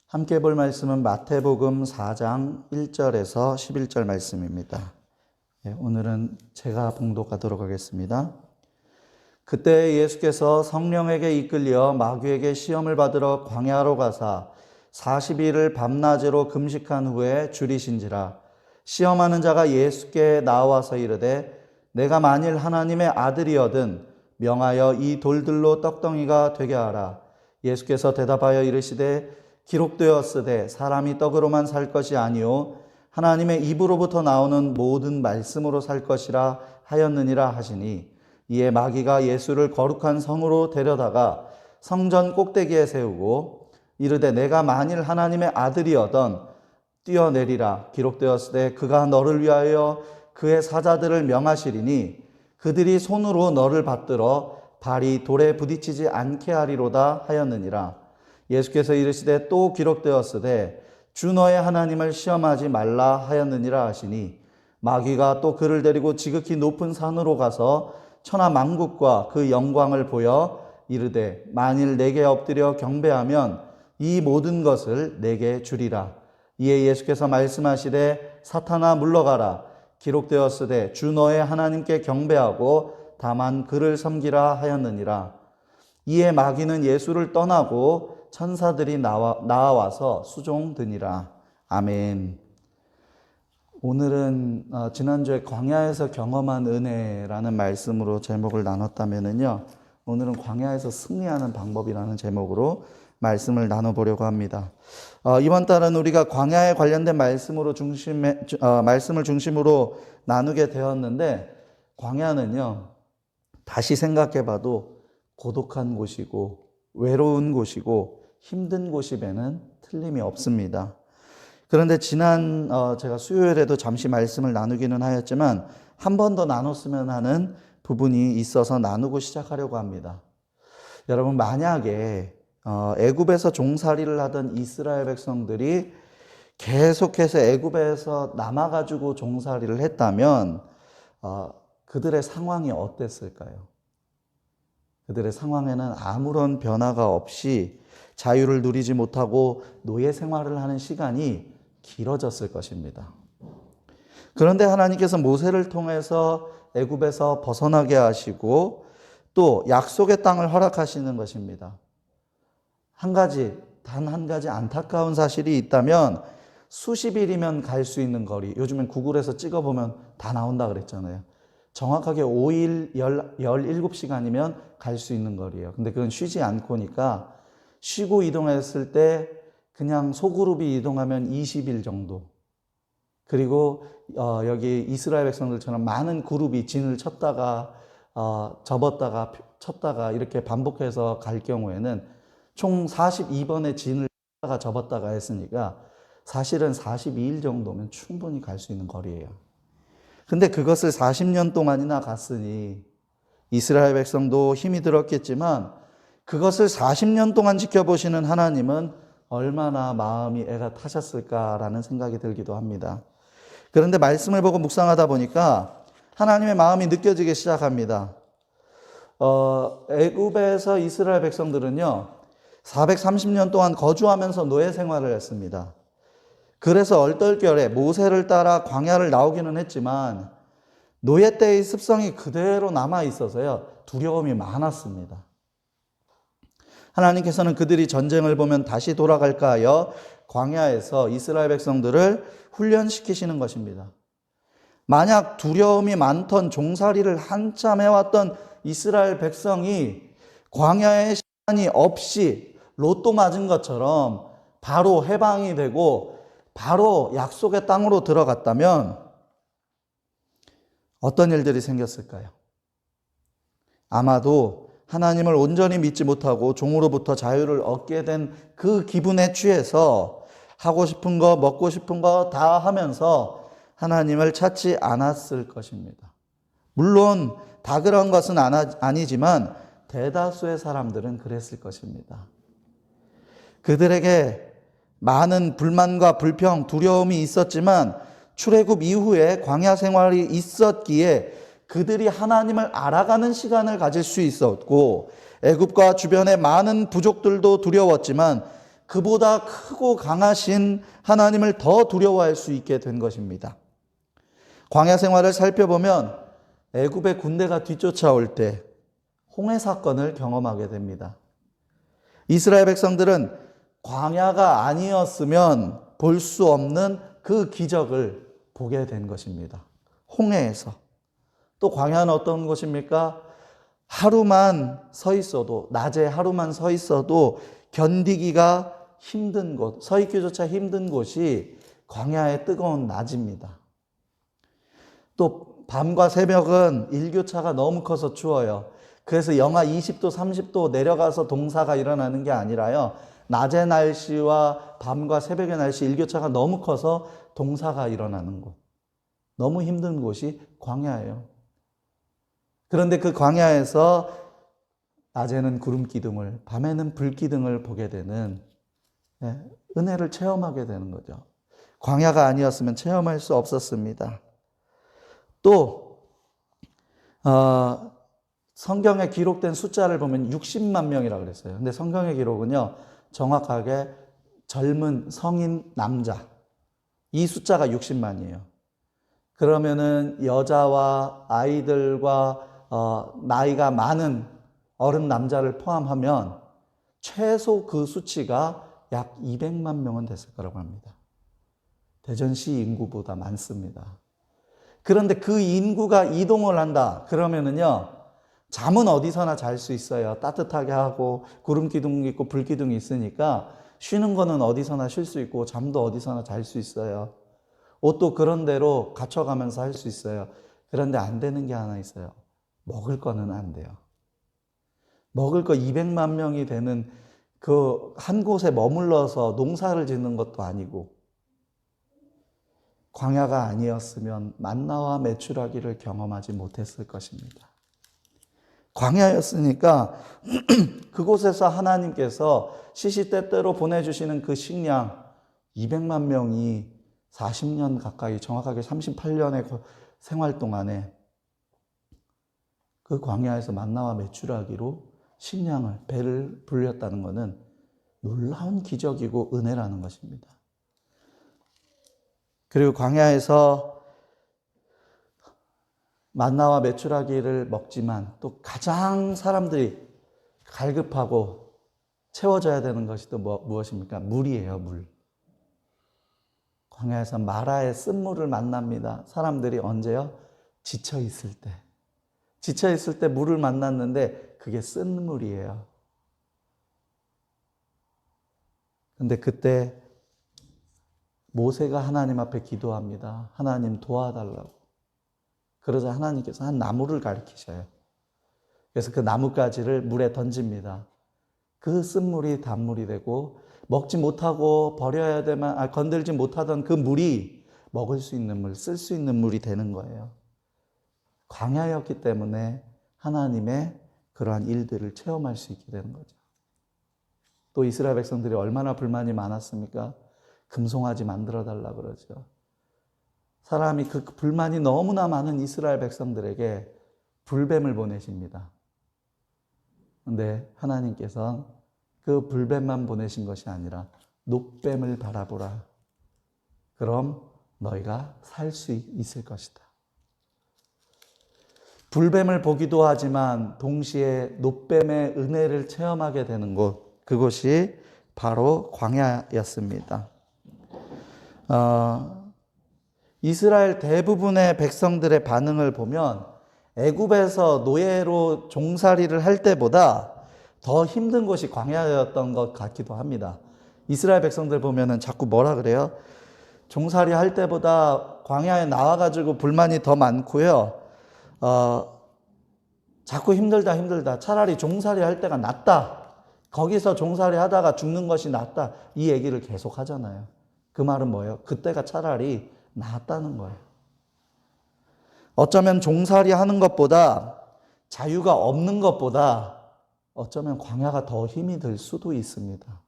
함께 볼 말씀은 마태복음 4장 1절에서 11절 말씀입니다. 오늘은 제가 봉독하도록 하겠습니다. 그때 예수께서 성령에게 이끌려 마귀에게 시험을 받으러 광야로 가사 40일을 밤낮으로 금식한 후에 줄이신지라. 시험하는 자가 예수께 나와서 이르되 내가 만일 하나님의 아들이거든 명하여 이 돌들로 떡덩이가 되게 하라. 예수께서 대답하여 이르시되 기록되었으되 사람이 떡으로만 살 것이 아니요 하나님의 입으로부터 나오는 모든 말씀으로 살 것이라 하였느니라 하시니, 이에 마귀가 예수를 거룩한 성으로 데려다가 성전 꼭대기에 세우고 이르되 내가 만일 하나님의 아들이거든 뛰어내리라. 기록되었으되 그가 너를 위하여 그의 사자들을 명하시리니 그들이 손으로 너를 받들어 발이 돌에 부딪히지 않게 하리로다 하였느니라. 예수께서 이르시되 또 기록되었으되 주 너의 하나님을 시험하지 말라 하였느니라 하시니, 마귀가 또 그를 데리고 지극히 높은 산으로 가서 천하 만국과 그 영광을 보여 이르되 만일 내게 엎드려 경배하면 이 모든 것을 내게 주리라. 이에 예수께서 말씀하시되 사탄아 물러가라. 기록되었으되 주 너의 하나님께 경배하고 다만 그를 섬기라 하였느니라. 이에 마귀는 예수를 떠나고 천사들이 나와서 수종드니라. 아멘. 오늘은 지난주에 광야에서 경험한 은혜라는 말씀으로 제목을 나눴다면은요, 오늘은 광야에서 승리하는 방법이라는 제목으로 말씀을 나눠보려고 합니다. 이번 달은 우리가 광야에 관련된 말씀을 중심으로 나누게 되었는데, 광야는요 다시 생각해봐도 고독한 곳이고 외로운 곳이고 힘든 곳임에는 틀림이 없습니다. 그런데 지난 제가 수요일에도 잠시 말씀을 나누기는 하였지만 한 번 더 나눴으면 하는 부분이 있어서 나누고 시작하려고 합니다. 여러분, 만약에 애굽에서 종살이를 하던 이스라엘 백성들이 계속해서 애굽에서 남아가지고 종살이를 했다면 그들의 상황이 어땠을까요? 그들의 상황에는 아무런 변화가 없이 자유를 누리지 못하고 노예 생활을 하는 시간이 길어졌을 것입니다. 그런데 하나님께서 모세를 통해서 애굽에서 벗어나게 하시고 또 약속의 땅을 허락하시는 것입니다. 단 한 가지 안타까운 사실이 있다면 수십 일이면 갈 수 있는 거리, 요즘엔 구글에서 찍어보면 다 나온다 그랬잖아요. 정확하게 5일 17시간이면 갈 수 있는 거리예요. 근데 그건 쉬지 않고니까 쉬고 이동했을 때 그냥 소그룹이 이동하면 20일 정도. 그리고 여기 이스라엘 백성들처럼 많은 그룹이 진을 쳤다가 접었다가 쳤다가 이렇게 반복해서 갈 경우에는 총 42번의 진을 쳤다가 접었다가 했으니까 사실은 42일 정도면 충분히 갈 수 있는 거리예요. 근데 그것을 40년 동안이나 갔으니 이스라엘 백성도 힘이 들었겠지만 그것을 40년 동안 지켜보시는 하나님은 얼마나 마음이 애가 타셨을까라는 생각이 들기도 합니다. 그런데 말씀을 보고 묵상하다 보니까 하나님의 마음이 느껴지기 시작합니다. 애굽에서 이스라엘 백성들은요 430년 동안 거주하면서 노예 생활을 했습니다. 그래서 얼떨결에 모세를 따라 광야를 나오기는 했지만 노예 때의 습성이 그대로 남아 있어서요 두려움이 많았습니다. 하나님께서는 그들이 전쟁을 보면 다시 돌아갈까 하여 광야에서 이스라엘 백성들을 훈련시키시는 것입니다. 만약 두려움이 많던 종살이를 한참 해왔던 이스라엘 백성이 광야의 시간이 없이 로또 맞은 것처럼 바로 해방이 되고 바로 약속의 땅으로 들어갔다면 어떤 일들이 생겼을까요? 아마도 하나님을 온전히 믿지 못하고 종으로부터 자유를 얻게 된 그 기분에 취해서 하고 싶은 거 먹고 싶은 거 다 하면서 하나님을 찾지 않았을 것입니다. 물론 다 그런 것은 아니지만 대다수의 사람들은 그랬을 것입니다. 그들에게 많은 불만과 불평, 두려움이 있었지만 출애굽 이후에 광야 생활이 있었기에 그들이 하나님을 알아가는 시간을 가질 수 있었고 애굽과 주변의 많은 부족들도 두려웠지만 그보다 크고 강하신 하나님을 더 두려워할 수 있게 된 것입니다. 광야 생활을 살펴보면 애굽의 군대가 뒤쫓아올 때 홍해 사건을 경험하게 됩니다. 이스라엘 백성들은 광야가 아니었으면 볼 수 없는 그 기적을 보게 된 것입니다. 홍해에서. 또 광야는 어떤 곳입니까? 하루만 서 있어도, 낮에 하루만 서 있어도 견디기가 힘든 곳, 서 있기조차 힘든 곳이 광야의 뜨거운 낮입니다. 또 밤과 새벽은 일교차가 너무 커서 추워요. 그래서 영하 20도, 30도 내려가서 동사가 일어나는 게 아니라요. 낮의 날씨와 밤과 새벽의 날씨 일교차가 너무 커서 동사가 일어나는 곳. 너무 힘든 곳이 광야예요. 그런데 그 광야에서 낮에는 구름 기둥을, 밤에는 불 기둥을 보게 되는 은혜를 체험하게 되는 거죠. 광야가 아니었으면 체험할 수 없었습니다. 또 성경에 기록된 숫자를 보면 60만 명이라고 그랬어요. 근데 성경의 기록은요, 정확하게 젊은 성인 남자, 이 숫자가 60만이에요. 그러면은 여자와 아이들과 나이가 많은 어른 남자를 포함하면 최소 그 수치가 약 200만 명은 됐을 거라고 합니다. 대전시 인구보다 많습니다. 그런데 그 인구가 이동을 한다 그러면은요, 잠은 어디서나 잘 수 있어요. 따뜻하게 하고 구름 기둥이 있고 불 기둥이 있으니까 쉬는 거는 어디서나 쉴 수 있고 잠도 어디서나 잘 수 있어요. 옷도 그런 대로 갖춰가면서 할 수 있어요. 그런데 안 되는 게 하나 있어요. 먹을 거는 안 돼요. 먹을 거 200만 명이 되는 그 한 곳에 머물러서 농사를 짓는 것도 아니고, 광야가 아니었으면 만나와 메추라기를 경험하지 못했을 것입니다. 광야였으니까 그곳에서 하나님께서 시시때때로 보내주시는 그 식량 200만 명이 40년 가까이, 정확하게 38년의 생활 동안에 그 광야에서 만나와 메추라기로 식량을, 배를 불렸다는 것은 놀라운 기적이고 은혜라는 것입니다. 그리고 광야에서 만나와 메추라기를 먹지만 또 가장 사람들이 갈급하고 채워져야 되는 것이 또 무엇입니까? 물이에요, 물. 광야에서 마라의 쓴물을 만납니다. 사람들이 언제요? 지쳐 있을 때. 지쳐 있을 때 물을 만났는데 그게 쓴 물이에요. 근데 그때 모세가 하나님 앞에 기도합니다. 하나님 도와달라고. 그러자 하나님께서 한 나무를 가리키셔요. 그래서 그 나뭇가지를 물에 던집니다. 그 쓴물이 단물이 되고, 먹지 못하고 버려야 되만, 건들지 못하던 그 물이 먹을 수 있는 물, 쓸 수 있는 물이 되는 거예요. 광야였기 때문에 하나님의 그러한 일들을 체험할 수 있게 되는 거죠. 또 이스라엘 백성들이 얼마나 불만이 많았습니까? 금송아지 만들어 달라 그러죠. 사람이 그 불만이 너무나 많은 이스라엘 백성들에게 불뱀을 보내십니다. 그런데 하나님께서는 그 불뱀만 보내신 것이 아니라 놋뱀을 바라보라. 그럼 너희가 살 수 있을 것이다. 불뱀을 보기도 하지만 동시에 놋뱀의 은혜를 체험하게 되는 곳, 그곳이 바로 광야였습니다. 이스라엘 대부분의 백성들의 반응을 보면 애굽에서 노예로 종살이를 할 때보다 더 힘든 것이 광야였던 것 같기도 합니다. 이스라엘 백성들 보면은 자꾸 뭐라 그래요? 종살이 할 때보다 광야에 나와가지고 불만이 더 많고요. 자꾸 힘들다. 차라리 종살이 할 때가 낫다. 거기서 종살이 하다가 죽는 것이 낫다. 이 얘기를 계속 하잖아요. 그 말은 뭐예요? 그때가 차라리 낫다는 거예요. 어쩌면 종살이 하는 것보다, 자유가 없는 것보다 어쩌면 광야가 더 힘이 들 수도 있습니다.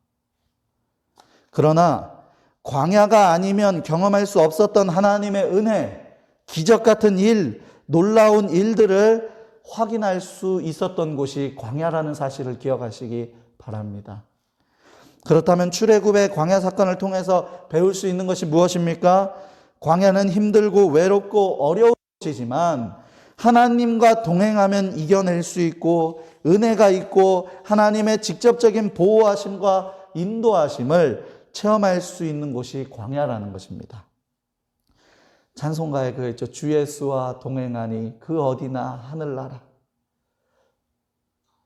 그러나 광야가 아니면 경험할 수 없었던 하나님의 은혜, 기적 같은 일, 놀라운 일들을 확인할 수 있었던 곳이 광야라는 사실을 기억하시기 바랍니다. 그렇다면 출애굽의 광야 사건을 통해서 배울 수 있는 것이 무엇입니까? 광야는 힘들고 외롭고 어려운 곳이지만 하나님과 동행하면 이겨낼 수 있고 은혜가 있고 하나님의 직접적인 보호하심과 인도하심을 체험할 수 있는 곳이 광야라는 것입니다. 찬송가에 그랬죠. 주 예수와 동행하니 그 어디나 하늘나라.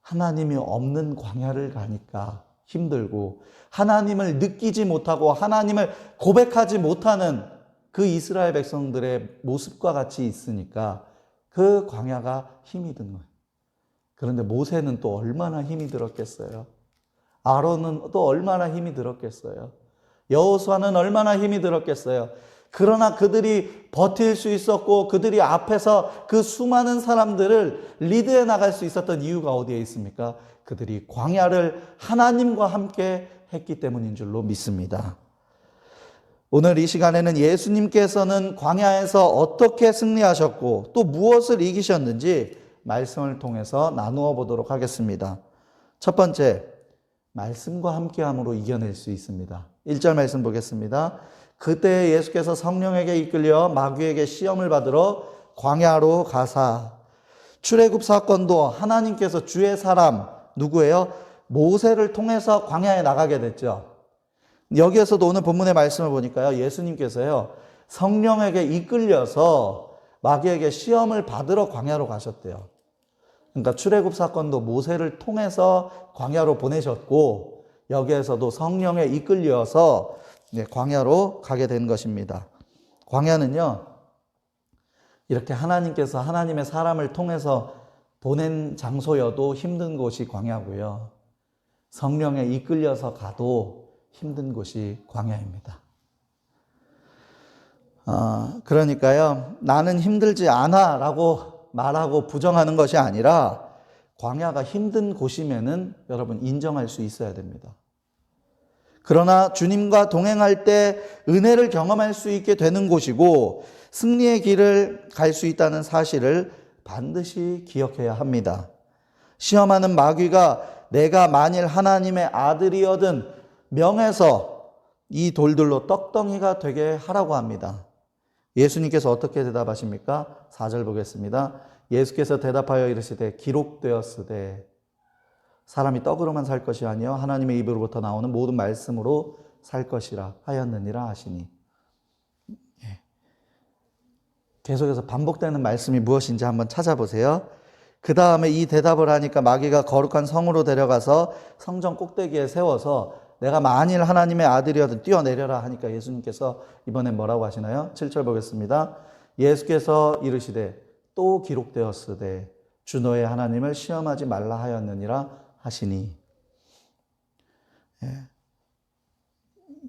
하나님이 없는 광야를 가니까 힘들고 하나님을 느끼지 못하고 하나님을 고백하지 못하는 그 이스라엘 백성들의 모습과 같이 있으니까 그 광야가 힘이 든 거예요. 그런데 모세는 또 얼마나 힘이 들었겠어요. 아론은 또 얼마나 힘이 들었겠어요. 여호수아는 얼마나 힘이 들었겠어요. 그러나 그들이 버틸 수 있었고 그들이 앞에서 그 수많은 사람들을 리드해 나갈 수 있었던 이유가 어디에 있습니까? 그들이 광야를 하나님과 함께 했기 때문인 줄로 믿습니다. 오늘 이 시간에는 예수님께서는 광야에서 어떻게 승리하셨고 또 무엇을 이기셨는지 말씀을 통해서 나누어 보도록 하겠습니다. 첫 번째, 말씀과 함께함으로 이겨낼 수 있습니다. 1절 말씀 보겠습니다. 그때 예수께서 성령에게 이끌려 마귀에게 시험을 받으러 광야로 가사. 출애굽 사건도 하나님께서 주의 사람 누구예요? 모세를 통해서 광야에 나가게 됐죠. 여기에서도 오늘 본문의 말씀을 보니까요, 예수님께서요 성령에게 이끌려서 마귀에게 시험을 받으러 광야로 가셨대요. 그러니까 출애굽 사건도 모세를 통해서 광야로 보내셨고 여기에서도 성령에 이끌려서 광야로 가게 된 것입니다. 광야는요 이렇게 하나님께서 하나님의 사람을 통해서 보낸 장소여도 힘든 곳이 광야고요. 성령에 이끌려서 가도 힘든 곳이 광야입니다. 그러니까요, 나는 힘들지 않아 라고 말하고 부정하는 것이 아니라 광야가 힘든 곳이면은 여러분 인정할 수 있어야 됩니다. 그러나 주님과 동행할 때 은혜를 경험할 수 있게 되는 곳이고 승리의 길을 갈 수 있다는 사실을 반드시 기억해야 합니다. 시험하는 마귀가 내가 만일 하나님의 아들이어든 명해서 이 돌들로 떡덩이가 되게 하라고 합니다. 예수님께서 어떻게 대답하십니까? 4절 보겠습니다. 예수께서 대답하여 이르시되 기록되었으되 사람이 떡으로만 살 것이 아니요 하나님의 입으로부터 나오는 모든 말씀으로 살 것이라 하였느니라 하시니. 계속해서 반복되는 말씀이 무엇인지 한번 찾아보세요. 그 다음에 이 대답을 하니까 마귀가 거룩한 성으로 데려가서 성전 꼭대기에 세워서 내가 만일 하나님의 아들이어든 뛰어내려라 하니까 예수님께서 이번엔 뭐라고 하시나요? 7절 보겠습니다. 예수께서 이르시되 또 기록되었으되 주 너의 하나님을 시험하지 말라 하였느니라 하시니.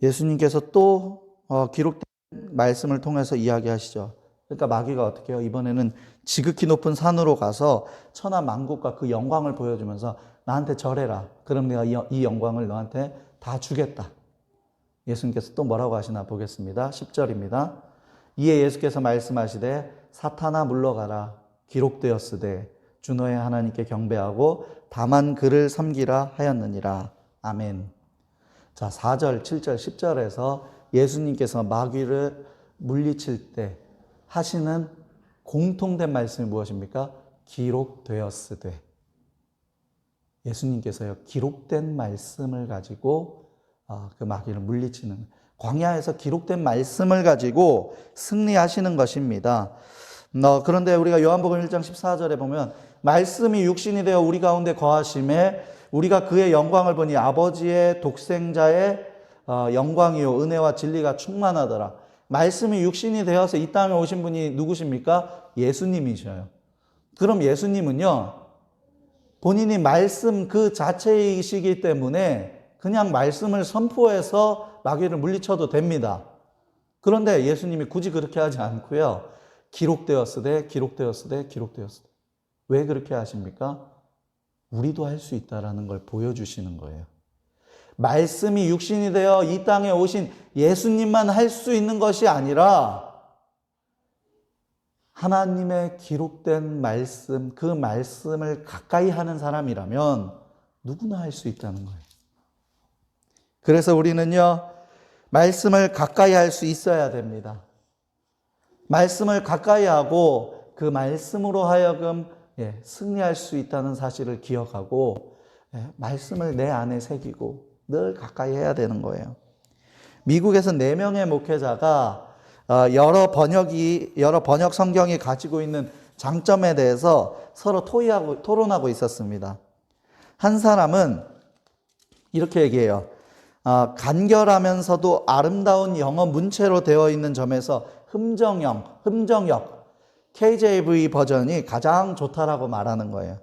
예수님께서 또 기록된 말씀을 통해서 이야기하시죠. 그러니까 마귀가 어떻게 해요? 이번에는 지극히 높은 산으로 가서 천하 만국과 그 영광을 보여주면서 나한테 절해라. 그럼 내가 이 영광을 너한테 다 주겠다. 예수님께서 또 뭐라고 하시나 보겠습니다. 10절입니다. 이에 예수께서 말씀하시되 사탄아 물러가라. 기록되었으되 주 너의 하나님께 경배하고 다만 그를 섬기라 하였느니라. 아멘. 자, 4절, 7절, 10절에서 예수님께서 마귀를 물리칠 때 하시는 공통된 말씀이 무엇입니까? 기록되었으되. 예수님께서요 기록된 말씀을 가지고 그 마귀를 물리치는, 광야에서 기록된 말씀을 가지고 승리하시는 것입니다. 그런데 우리가 요한복음 1장 14절에 보면 말씀이 육신이 되어 우리 가운데 거하심에 우리가 그의 영광을 보니 아버지의 독생자의 영광이요 은혜와 진리가 충만하더라. 말씀이 육신이 되어서 이 땅에 오신 분이 누구십니까? 예수님이셔요. 그럼 예수님은요 본인이 말씀 그 자체이시기 때문에 그냥 말씀을 선포해서 마귀를 물리쳐도 됩니다. 그런데 예수님이 굳이 그렇게 하지 않고요. 기록되었으되 기록되었으되 기록되었으되. 왜 그렇게 하십니까? 우리도 할 수 있다라는 걸 보여주시는 거예요. 말씀이 육신이 되어 이 땅에 오신 예수님만 할 수 있는 것이 아니라 하나님의 기록된 말씀, 그 말씀을 가까이 하는 사람이라면 누구나 할 수 있다는 거예요. 그래서 우리는요, 말씀을 가까이 할 수 있어야 됩니다. 말씀을 가까이 하고 그 말씀으로 하여금 승리할 수 있다는 사실을 기억하고 말씀을 내 안에 새기고 늘 가까이 해야 되는 거예요. 미국에서 4명의 목회자가 여러 번역 성경이 가지고 있는 장점에 대해서 서로 토론하고 있었습니다. 한 사람은 이렇게 얘기해요. 간결하면서도 아름다운 영어 문체로 되어 있는 점에서 흠정역, KJV 버전이 가장 좋다라고 말하는 거예요.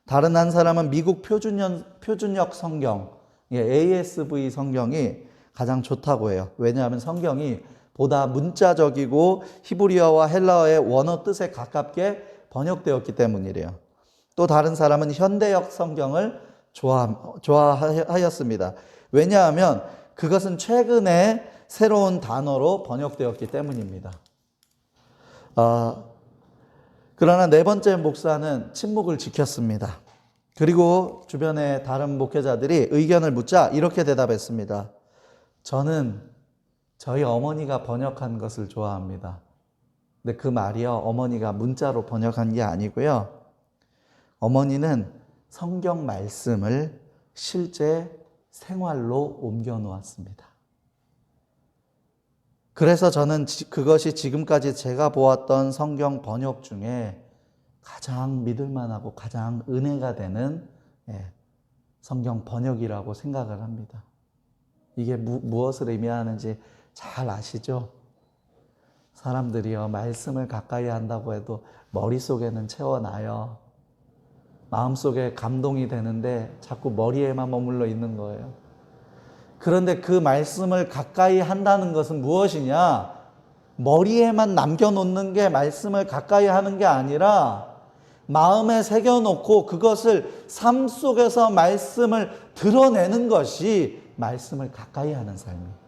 다른 한 사람은 미국 표준역 성경, ASV 성경이 가장 좋다고 해요. 왜냐하면 성경이 보다 문자적이고 히브리어와 헬라어의 원어 뜻에 가깝게 번역되었기 때문이래요. 또 다른 사람은 현대역 성경을 좋아하였습니다. 왜냐하면 그것은 최근에 새로운 단어로 번역되었기 때문입니다. 그러나 4번째 목사는 침묵을 지켰습니다. 그리고 주변의 다른 목회자들이 의견을 묻자 이렇게 대답했습니다. 저는 저희 어머니가 번역한 것을 좋아합니다. 근데 그 말이요, 어머니가 문자로 번역한 게 아니고요. 어머니는 성경 말씀을 실제 생활로 옮겨 놓았습니다. 그래서 저는 그것이 지금까지 제가 보았던 성경 번역 중에 가장 믿을만하고 가장 은혜가 되는 성경 번역이라고 생각을 합니다. 이게 무엇을 의미하는지 잘 아시죠? 사람들이요, 말씀을 가까이 한다고 해도 머릿속에는 채워놔요. 마음속에 감동이 되는데 자꾸 머리에만 머물러 있는 거예요. 그런데 그 말씀을 가까이 한다는 것은 무엇이냐? 머리에만 남겨놓는 게 말씀을 가까이 하는 게 아니라 마음에 새겨놓고 그것을 삶 속에서 말씀을 드러내는 것이 말씀을 가까이 하는 삶이에요.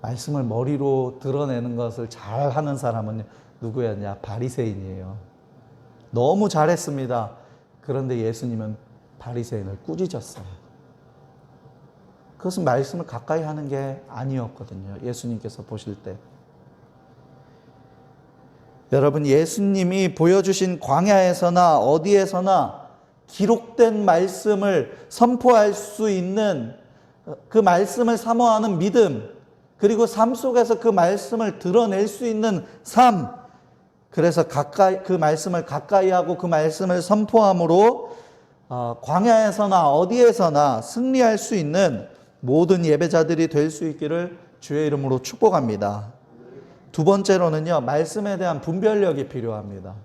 말씀을 머리로 드러내는 것을 잘 하는 사람은 누구였냐? 바리새인이에요. 너무 잘했습니다. 그런데 예수님은 바리새인을 꾸짖었어요. 그것은 말씀을 가까이 하는 게 아니었거든요. 예수님께서 보실 때. 여러분, 예수님이 보여주신 광야에서나 어디에서나 기록된 말씀을 선포할 수 있는 그 말씀을 사모하는 믿음, 그리고 삶 속에서 그 말씀을 드러낼 수 있는 삶, 그래서 그 말씀을 가까이 하고 그 말씀을 선포함으로 광야에서나 어디에서나 승리할 수 있는 모든 예배자들이 될 수 있기를 주의 이름으로 축복합니다. 2번째로는요, 말씀에 대한 분별력이 필요합니다.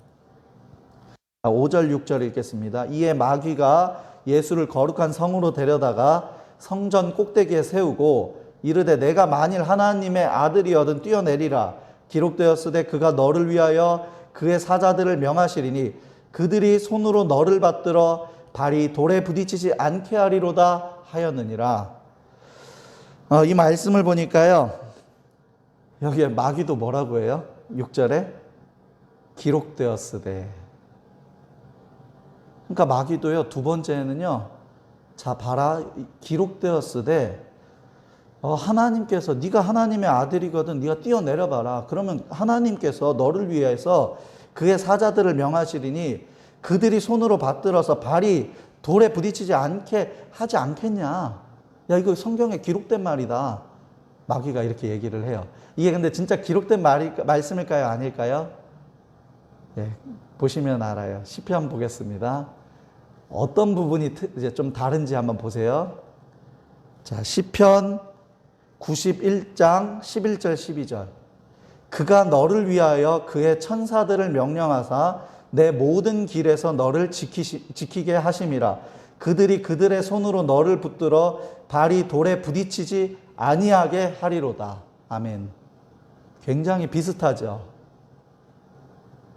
5절, 6절 읽겠습니다. 이에 마귀가 예수를 거룩한 성으로 데려다가 성전 꼭대기에 세우고 이르되 내가 만일 하나님의 아들이거든 뛰어내리라. 기록되었으되 그가 너를 위하여 그의 사자들을 명하시리니 그들이 손으로 너를 받들어 발이 돌에 부딪히지 않게 하리로다 하였느니라. 이 말씀을 보니까요, 여기에 마귀도 뭐라고 해요? 6절에 기록되었으되. 그러니까 마귀도요, 2번째는요, 자 봐라, 기록되었으되 하나님께서 네가 하나님의 아들이거든 네가 뛰어내려봐라. 그러면 하나님께서 너를 위해서 그의 사자들을 명하시리니 그들이 손으로 받들어서 발이 돌에 부딪히지 않게 하지 않겠냐. 야, 이거 성경에 기록된 말이다. 마귀가 이렇게 얘기를 해요. 이게 근데 진짜 기록된 말씀일까요? 아닐까요? 네, 보시면 알아요. 시편 보겠습니다. 어떤 부분이 이제 좀 다른지 한번 보세요. 자, 시편 91장 11절 12절. 그가 너를 위하여 그의 천사들을 명령하사 내 모든 길에서 너를 지키게 하심이라. 그들이 그들의 손으로 너를 붙들어 발이 돌에 부딪히지 아니하게 하리로다. 아멘. 굉장히 비슷하죠.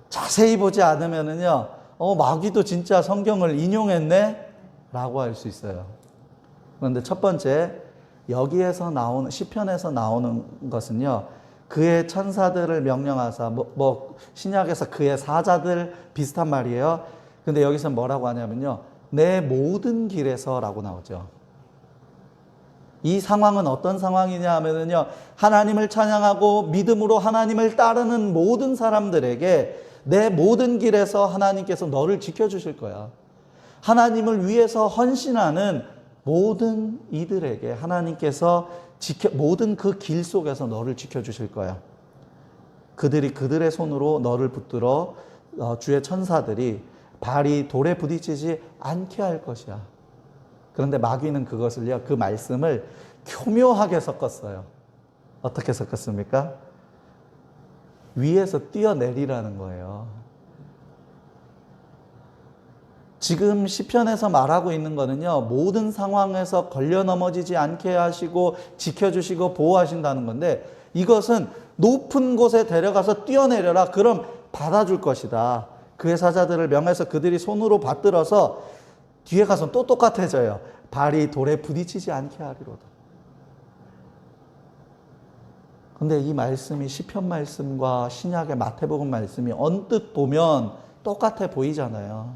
자세히 보지 않으면은요, 마귀도 진짜 성경을 인용했네? 라고 할 수 있어요. 그런데 첫 번째, 여기에서 나오는, 시편에서 나오는 것은요, 그의 천사들을 명령하사, 신약에서 그의 사자들 비슷한 말이에요. 근데 여기서 뭐라고 하냐면요, 내 모든 길에서라고 나오죠. 이 상황은 어떤 상황이냐 하면요, 하나님을 찬양하고 믿음으로 하나님을 따르는 모든 사람들에게 내 모든 길에서 하나님께서 너를 지켜주실 거야. 하나님을 위해서 헌신하는 모든 이들에게 하나님께서 모든 그 길 속에서 너를 지켜주실 거야. 그들이 그들의 손으로 너를 붙들어 주의 천사들이 발이 돌에 부딪히지 않게 할 것이야. 그런데 마귀는 그것을요, 그 말씀을 교묘하게 섞었어요. 어떻게 섞었습니까? 위에서 뛰어내리라는 거예요. 지금 시편에서 말하고 있는 거는요, 모든 상황에서 걸려 넘어지지 않게 하시고 지켜주시고 보호하신다는 건데, 이것은 높은 곳에 데려가서 뛰어내려라. 그럼 받아줄 것이다. 그의 사자들을 명해서 그들이 손으로 받들어서 뒤에 가서 또 똑같아져요. 발이 돌에 부딪히지 않게 하리로다. 근데 이 말씀이 시편 말씀과 신약의 마태복음 말씀이 언뜻 보면 똑같아 보이잖아요.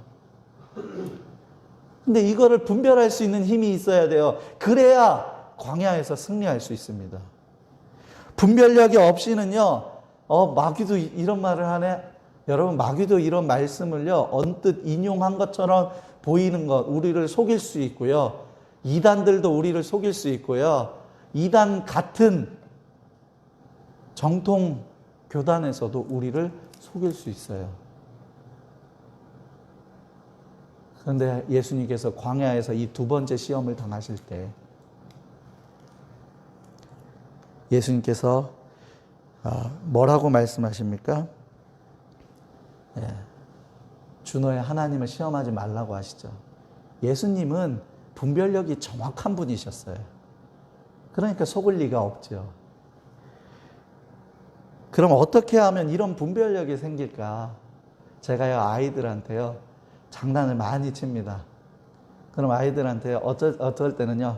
근데 이거를 분별할 수 있는 힘이 있어야 돼요. 그래야 광야에서 승리할 수 있습니다. 분별력이 없이는요, 마귀도 이런 말을 하네? 여러분, 마귀도 이런 말씀을요, 언뜻 인용한 것처럼 보이는 것, 우리를 속일 수 있고요. 이단들도 우리를 속일 수 있고요. 이단 같은 정통 교단에서도 우리를 속일 수 있어요. 그런데 예수님께서 광야에서 이 두 번째 시험을 당하실 때 예수님께서 뭐라고 말씀하십니까? 주 너의 하나님을 시험하지 말라고 하시죠. 예수님은 분별력이 정확한 분이셨어요. 그러니까 속을 리가 없죠. 그럼 어떻게 하면 이런 분별력이 생길까? 제가요, 아이들한테요, 장난을 많이 칩니다. 그럼 아이들한테 어쩔 때는요,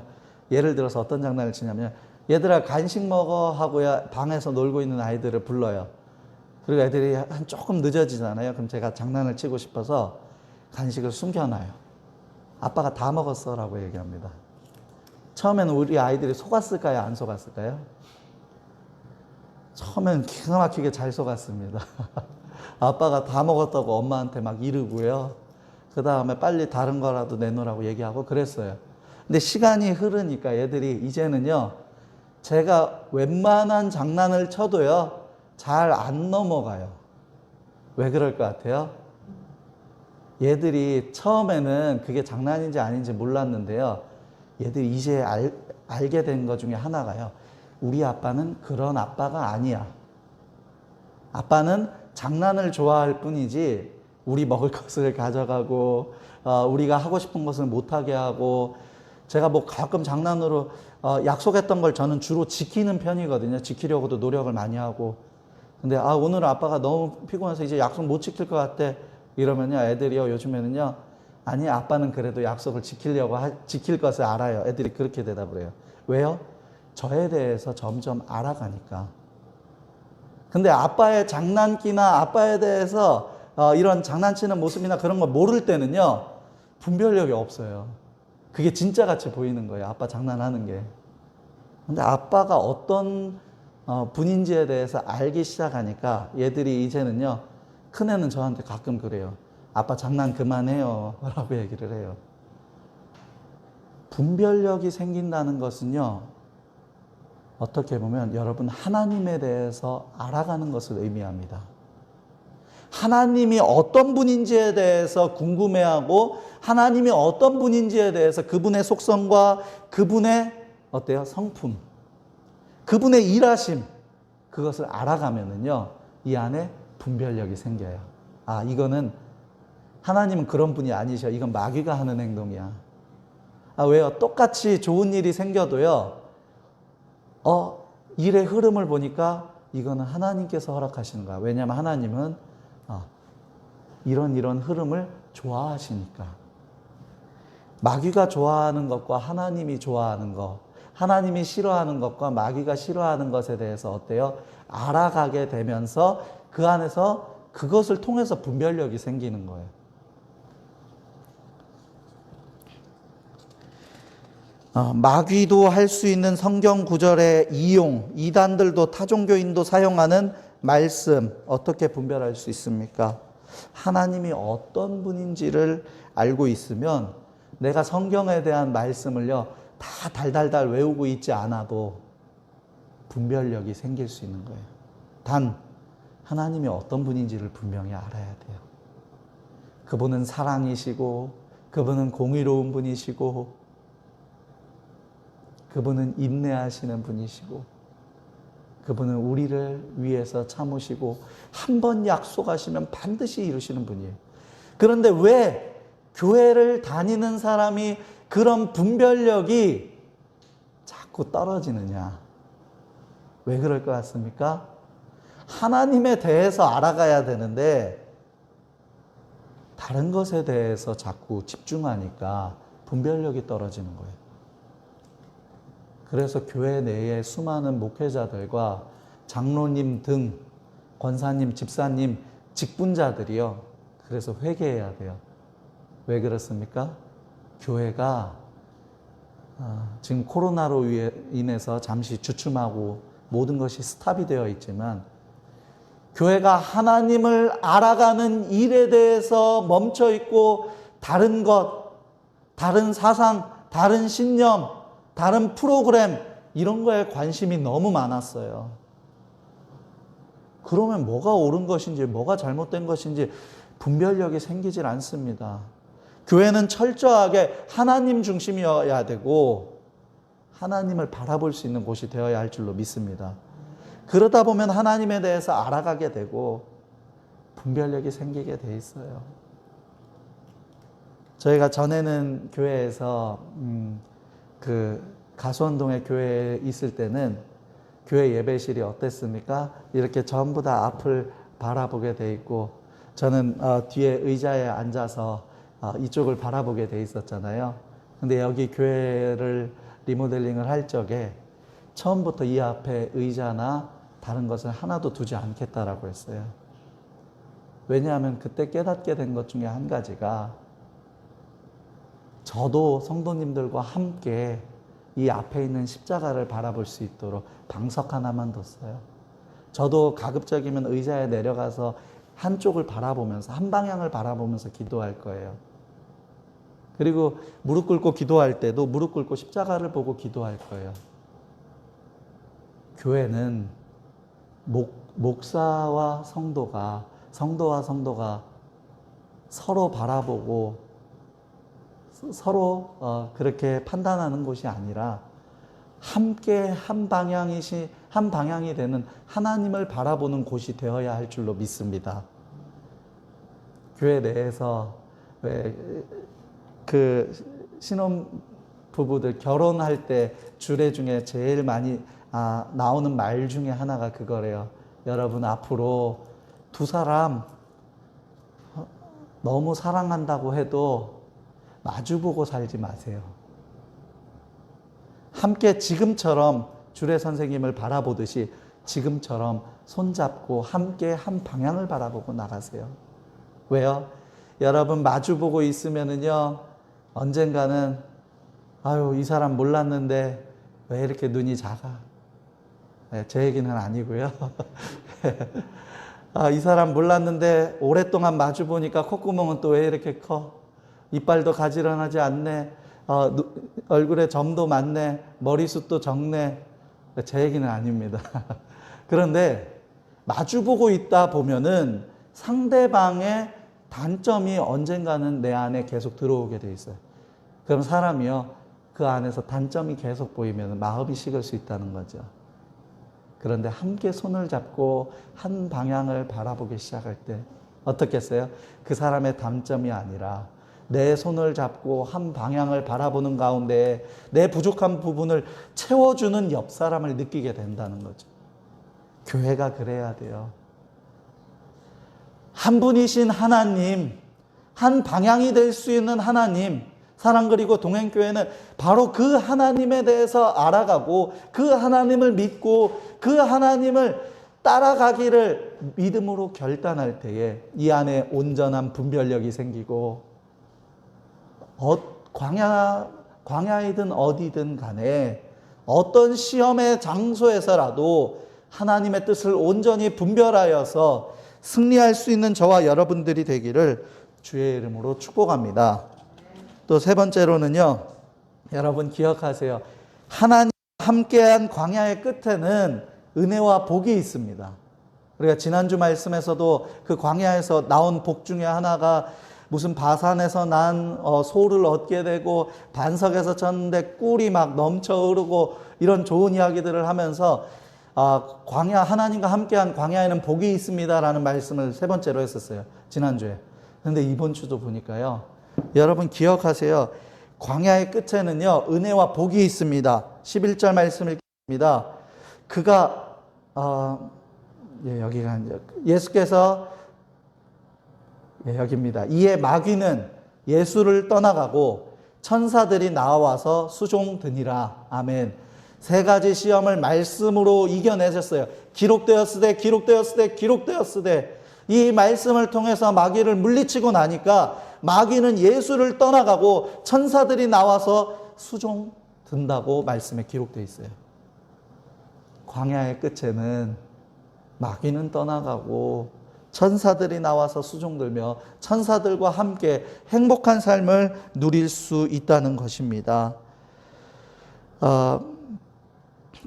예를 들어서 어떤 장난을 치냐면, 얘들아 간식 먹어 하고야 방에서 놀고 있는 아이들을 불러요. 그리고 애들이 조금 늦어지잖아요. 그럼 제가 장난을 치고 싶어서 간식을 숨겨놔요. 아빠가 다 먹었어 라고 얘기합니다. 처음에는 우리 아이들이 속았을까요? 안 속았을까요? 처음엔 기가 막히게 잘 속았습니다. 아빠가 다 먹었다고 엄마한테 막 이르고요. 그 다음에 빨리 다른 거라도 내놓으라고 얘기하고 그랬어요. 근데 시간이 흐르니까 애들이 이제는요, 제가 웬만한 장난을 쳐도요, 잘 안 넘어가요. 왜 그럴 것 같아요? 얘들이 처음에는 그게 장난인지 아닌지 몰랐는데요. 얘들이 이제 알게 된 것 중에 하나가요. 우리 아빠는 그런 아빠가 아니야. 아빠는 장난을 좋아할 뿐이지 우리 먹을 것을 가져가고 우리가 하고 싶은 것을 못하게 하고, 제가 뭐 가끔 장난으로 약속했던 걸 저는 주로 지키는 편이거든요. 지키려고도 노력을 많이 하고. 근데 오늘 아빠가 너무 피곤해서 이제 약속 못 지킬 것 같아. 이러면요, 애들이요, 요즘에는요, 아니 아빠는 그래도 약속을 지킬 것을 알아요. 애들이 그렇게 대답을 해요. 왜요? 저에 대해서 점점 알아가니까. 근데 아빠의 장난기나 아빠에 대해서 이런 장난치는 모습이나 그런 거 모를 때는요, 분별력이 없어요. 그게 진짜 같이 보이는 거예요. 아빠 장난하는 게. 근데 아빠가 어떤 분인지에 대해서 알기 시작하니까 얘들이 이제는요, 큰애는 저한테 가끔 그래요. 아빠 장난 그만해요 라고 얘기를 해요. 분별력이 생긴다는 것은요, 어떻게 보면 여러분 하나님에 대해서 알아가는 것을 의미합니다. 하나님이 어떤 분인지에 대해서 궁금해하고, 하나님이 어떤 분인지에 대해서 그분의 속성과 그분의 어때요? 성품, 그분의 일하심, 그것을 알아가면은요, 이 안에 분별력이 생겨요. 이거는 하나님은 그런 분이 아니셔. 이건 마귀가 하는 행동이야. 왜요? 똑같이 좋은 일이 생겨도요, 일의 흐름을 보니까 이거는 하나님께서 허락하시는 거야. 왜냐하면 하나님은 이런 흐름을 좋아하시니까. 마귀가 좋아하는 것과 하나님이 좋아하는 것, 하나님이 싫어하는 것과 마귀가 싫어하는 것에 대해서 어때요? 알아가게 되면서 그 안에서 그것을 통해서 분별력이 생기는 거예요. 마귀도 할 수 있는 성경 구절의 이용, 이단들도 타종교인도 사용하는 말씀 어떻게 분별할 수 있습니까? 하나님이 어떤 분인지를 알고 있으면 내가 성경에 대한 말씀을요 다 달달달 외우고 있지 않아도 분별력이 생길 수 있는 거예요. 단 하나님이 어떤 분인지를 분명히 알아야 돼요. 그분은 사랑이시고 그분은 공의로운 분이시고 그분은 인내하시는 분이시고 그분은 우리를 위해서 참으시고 한 번 약속하시면 반드시 이루시는 분이에요. 그런데 왜 교회를 다니는 사람이 그런 분별력이 자꾸 떨어지느냐? 왜 그럴 것 같습니까? 하나님에 대해서 알아가야 되는데 다른 것에 대해서 자꾸 집중하니까 분별력이 떨어지는 거예요. 그래서 교회 내에 수많은 목회자들과 장로님 등 권사님, 집사님, 직분자들이요. 그래서 회개해야 돼요. 왜 그렇습니까? 교회가 지금 코로나로 인해서 잠시 주춤하고 모든 것이 스탑이 되어 있지만 교회가 하나님을 알아가는 일에 대해서 멈춰 있고 다른 것, 다른 사상, 다른 신념, 다른 프로그램 이런 거에 관심이 너무 많았어요. 그러면 뭐가 옳은 것인지 뭐가 잘못된 것인지 분별력이 생기질 않습니다. 교회는 철저하게 하나님 중심이어야 되고 하나님을 바라볼 수 있는 곳이 되어야 할 줄로 믿습니다. 그러다 보면 하나님에 대해서 알아가게 되고 분별력이 생기게 돼 있어요. 저희가 전에는 교회에서 그 가수원동의 교회에 있을 때는 교회 예배실이 어땠습니까? 이렇게 전부 다 앞을 바라보게 돼 있고 저는 뒤에 의자에 앉아서 이쪽을 바라보게 돼 있었잖아요. 근데 여기 교회를 리모델링을 할 적에 처음부터 이 앞에 의자나 다른 것을 하나도 두지 않겠다라고 했어요. 왜냐하면 그때 깨닫게 된 것 중에 한 가지가 저도 성도님들과 함께 이 앞에 있는 십자가를 바라볼 수 있도록 방석 하나만 뒀어요. 저도 가급적이면 의자에 내려가서 한쪽을 바라보면서 한 방향을 바라보면서 기도할 거예요. 그리고 무릎 꿇고 기도할 때도 무릎 꿇고 십자가를 보고 기도할 거예요. 교회는 목사와 성도가 서로 바라보고 서로 그렇게 판단하는 곳이 아니라 함께 한 방향이 되는 하나님을 바라보는 곳이 되어야 할 줄로 믿습니다. 교회 내에서 왜 그 신혼 부부들 결혼할 때 주례 중에 제일 많이 나오는 말 중에 하나가 그거래요. 여러분 앞으로 두 사람 너무 사랑한다고 해도 마주보고 살지 마세요. 함께 지금처럼 주례 선생님을 바라보듯이 지금처럼 손잡고 함께 한 방향을 바라보고 나가세요. 왜요? 여러분 마주보고 있으면은요 언젠가는 아유 이 사람 몰랐는데 왜 이렇게 눈이 작아? 네, 제 얘기는 아니고요. 이 사람 몰랐는데 오랫동안 마주보니까 콧구멍은 또 왜 이렇게 커? 이빨도 가지런하지 않네. 얼굴에 점도 많네. 머리숱도 적네. 제 얘기는 아닙니다. 그런데 마주보고 있다 보면은 상대방의 단점이 언젠가는 내 안에 계속 들어오게 돼 있어요. 그럼 사람이요, 그 안에서 단점이 계속 보이면 마음이 식을 수 있다는 거죠. 그런데 함께 손을 잡고 한 방향을 바라보기 시작할 때 어떻겠어요? 그 사람의 단점이 아니라 내 손을 잡고 한 방향을 바라보는 가운데 내 부족한 부분을 채워주는 옆 사람을 느끼게 된다는 거죠. 교회가 그래야 돼요. 한 분이신 하나님, 한 방향이 될 수 있는 하나님, 사랑 그리고 동행교회는 바로 그 하나님에 대해서 알아가고 그 하나님을 믿고 그 하나님을 따라가기를 믿음으로 결단할 때에 이 안에 온전한 분별력이 생기고 광야 광야이든 어디든 간에 어떤 시험의 장소에서라도 하나님의 뜻을 온전히 분별하여서 승리할 수 있는 저와 여러분들이 되기를 주의 이름으로 축복합니다. 또 세 번째로는요, 여러분 기억하세요. 하나님과 함께한 광야의 끝에는 은혜와 복이 있습니다. 우리가 지난주 말씀에서도 그 광야에서 나온 복 중에 하나가 무슨 바산에서 난 소를 얻게 되고 반석에서 쳤는데 꿀이 막 넘쳐 흐르고 이런 좋은 이야기들을 하면서 광야, 하나님과 함께한 광야에는 복이 있습니다라는 말씀을 세 번째로 했었어요. 지난주에. 그런데 이번 주도 보니까요. 여러분 기억하세요. 광야의 끝에는요. 은혜와 복이 있습니다. 11절 말씀 읽습니다. 그가 여기가 예수께서 여기입니다. 이에 마귀는 예수를 떠나가고 천사들이 나와서 수종드니라. 아멘. 세 가지 시험을 말씀으로 이겨내셨어요. 기록되었으되 기록되었으되 기록되었으되. 이 말씀을 통해서 마귀를 물리치고 나니까 마귀는 예수를 떠나가고 천사들이 나와서 수종든다고 말씀에 기록되어 있어요. 광야의 끝에는 마귀는 떠나가고 천사들이 나와서 수종들며 천사들과 함께 행복한 삶을 누릴 수 있다는 것입니다.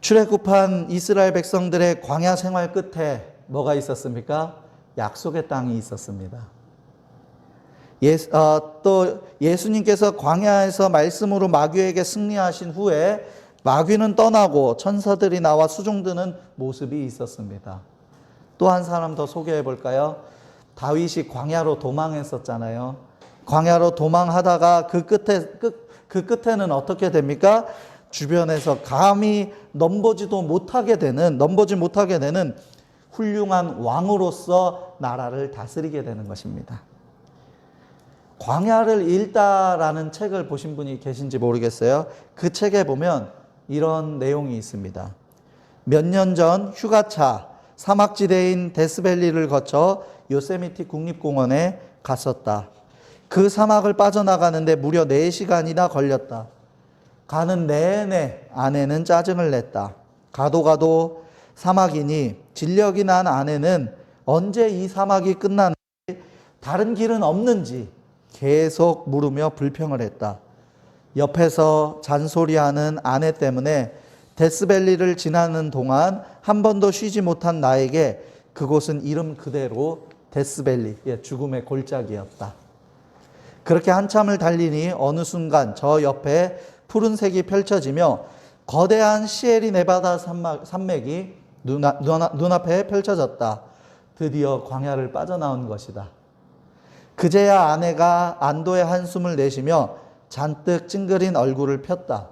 출애굽한 이스라엘 백성들의 광야 생활 끝에 뭐가 있었습니까? 약속의 땅이 있었습니다. 또 예수님께서 광야에서 말씀으로 마귀에게 승리하신 후에 마귀는 떠나고 천사들이 나와 수종드는 모습이 있었습니다. 또 한 사람 더 소개해 볼까요? 다윗이 광야로 도망했었잖아요. 광야로 도망하다가 그 끝에는 어떻게 됩니까? 주변에서 감히 넘보지 못하게 되는 훌륭한 왕으로서 나라를 다스리게 되는 것입니다. 광야를 읽다라는 책을 보신 분이 계신지 모르겠어요. 그 책에 보면 이런 내용이 있습니다. 몇 년 전 휴가차 사막지대인 데스밸리를 거쳐 요세미티 국립공원에 갔었다. 그 사막을 빠져나가는데 무려 4시간이나 걸렸다. 가는 내내 아내는 짜증을 냈다. 가도 사막이니 진력이 난 아내는 언제 이 사막이 끝나는지 다른 길은 없는지 계속 물으며 불평을 했다. 옆에서 잔소리하는 아내 때문에 데스밸리를 지나는 동안 한 번도 쉬지 못한 나에게 그곳은 이름 그대로 데스밸리, 죽음의 골짜기였다. 그렇게 한참을 달리니 어느 순간 저 옆에 푸른색이 펼쳐지며 거대한 시에리 네바다 산맥이 눈앞에 펼쳐졌다. 드디어 광야를 빠져나온 것이다. 그제야 아내가 안도의 한숨을 내쉬며 잔뜩 찡그린 얼굴을 폈다.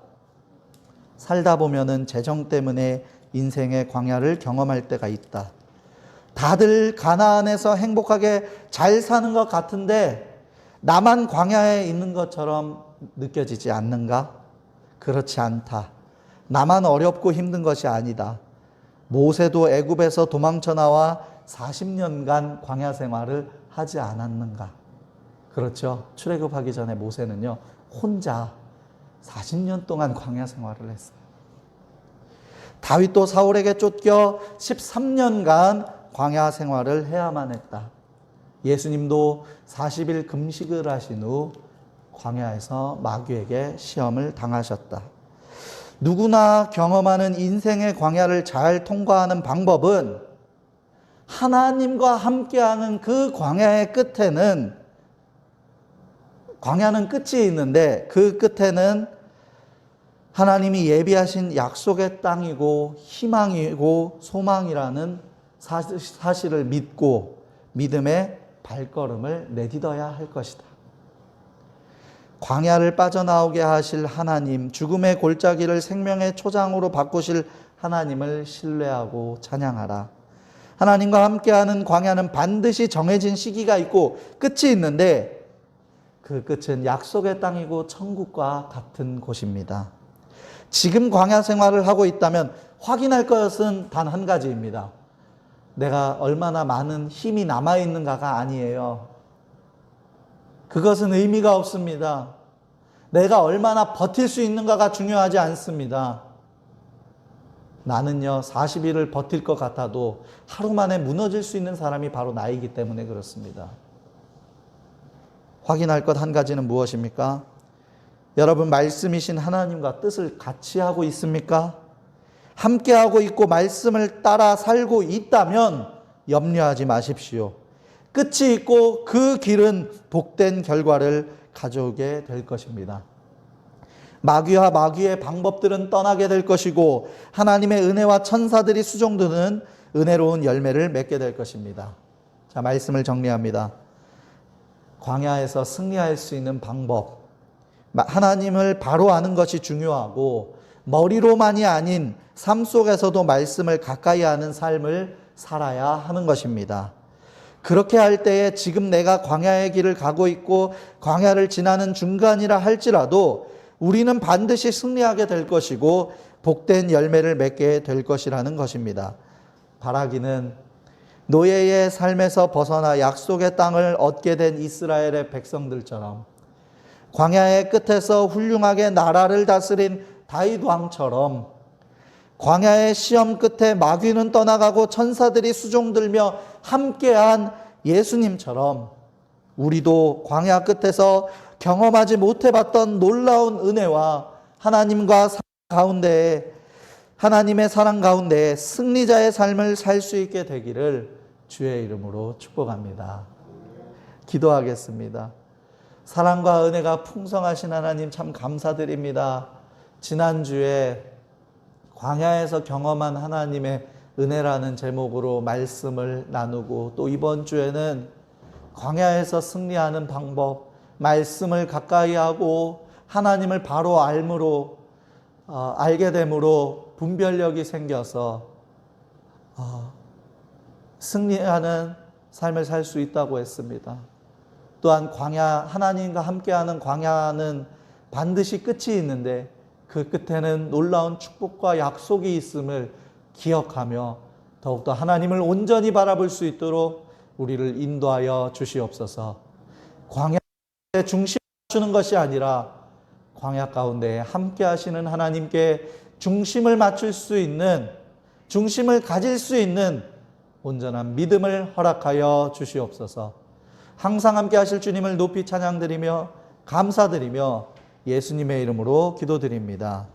살다 보면은 재정 때문에 인생의 광야를 경험할 때가 있다. 다들 가나안에서 행복하게 잘 사는 것 같은데 나만 광야에 있는 것처럼 느껴지지 않는가? 그렇지 않다. 나만 어렵고 힘든 것이 아니다. 모세도 애굽에서 도망쳐 나와 40년간 광야 생활을 하지 않았는가? 그렇죠. 출애굽하기 전에 모세는요, 혼자 40년 동안 광야 생활을 했어요. 다윗도 사울에게 쫓겨 13년간 광야 생활을 해야만 했다. 예수님도 40일 금식을 하신 후 광야에서 마귀에게 시험을 당하셨다. 누구나 경험하는 인생의 광야를 잘 통과하는 방법은 하나님과 함께하는 그 광야의 끝에는, 광야는 끝이 있는데 그 끝에는 하나님이 예비하신 약속의 땅이고 희망이고 소망이라는 사실을 믿고 믿음의 발걸음을 내딛어야 할 것이다. 광야를 빠져나오게 하실 하나님, 죽음의 골짜기를 생명의 초장으로 바꾸실 하나님을 신뢰하고 찬양하라. 하나님과 함께하는 광야는 반드시 정해진 시기가 있고 끝이 있는데 그 끝은 약속의 땅이고 천국과 같은 곳입니다. 지금 광야 생활을 하고 있다면 확인할 것은 단 한 가지입니다. 내가 얼마나 많은 힘이 남아있는가가 아니에요. 그것은 의미가 없습니다. 내가 얼마나 버틸 수 있는가가 중요하지 않습니다. 나는요, 40일을 버틸 것 같아도 하루 만에 무너질 수 있는 사람이 바로 나이기 때문에 그렇습니다. 확인할 것 한 가지는 무엇입니까? 여러분, 말씀이신 하나님과 뜻을 같이 하고 있습니까? 함께 하고 있고 말씀을 따라 살고 있다면 염려하지 마십시오. 끝이 있고 그 길은 복된 결과를 가져오게 될 것입니다. 마귀와 마귀의 방법들은 떠나게 될 것이고 하나님의 은혜와 천사들이 수종드는 은혜로운 열매를 맺게 될 것입니다. 자, 말씀을 정리합니다. 광야에서 승리할 수 있는 방법, 하나님을 바로 아는 것이 중요하고 머리로만이 아닌 삶 속에서도 말씀을 가까이 하는 삶을 살아야 하는 것입니다. 그렇게 할 때에 지금 내가 광야의 길을 가고 있고 광야를 지나는 중간이라 할지라도 우리는 반드시 승리하게 될 것이고 복된 열매를 맺게 될 것이라는 것입니다. 바라기는 노예의 삶에서 벗어나 약속의 땅을 얻게 된 이스라엘의 백성들처럼 광야의 끝에서 훌륭하게 나라를 다스린 다윗 왕처럼 광야의 시험 끝에 마귀는 떠나가고 천사들이 수종들며 함께한 예수님처럼 우리도 광야 끝에서 경험하지 못해봤던 놀라운 은혜와 하나님과 가운데 하나님의 사랑 가운데 승리자의 삶을 살 수 있게 되기를 주의 이름으로 축복합니다. 기도하겠습니다. 사랑과 은혜가 풍성하신 하나님 참 감사드립니다. 지난주에 광야에서 경험한 하나님의 은혜라는 제목으로 말씀을 나누고 또 이번 주에는 광야에서 승리하는 방법, 말씀을 가까이 하고 하나님을 바로 알게 됨으로 분별력이 생겨서 승리하는 삶을 살 수 있다고 했습니다. 또한 광야, 하나님과 함께하는 광야는 반드시 끝이 있는데 그 끝에는 놀라운 축복과 약속이 있음을 기억하며 더욱더 하나님을 온전히 바라볼 수 있도록 우리를 인도하여 주시옵소서. 광야의 중심을 맞추는 것이 아니라 광야 가운데 함께 하시는 하나님께 중심을 맞출 수 있는, 중심을 가질 수 있는 온전한 믿음을 허락하여 주시옵소서. 항상 함께 하실 주님을 높이 찬양드리며 감사드리며 예수님의 이름으로 기도드립니다.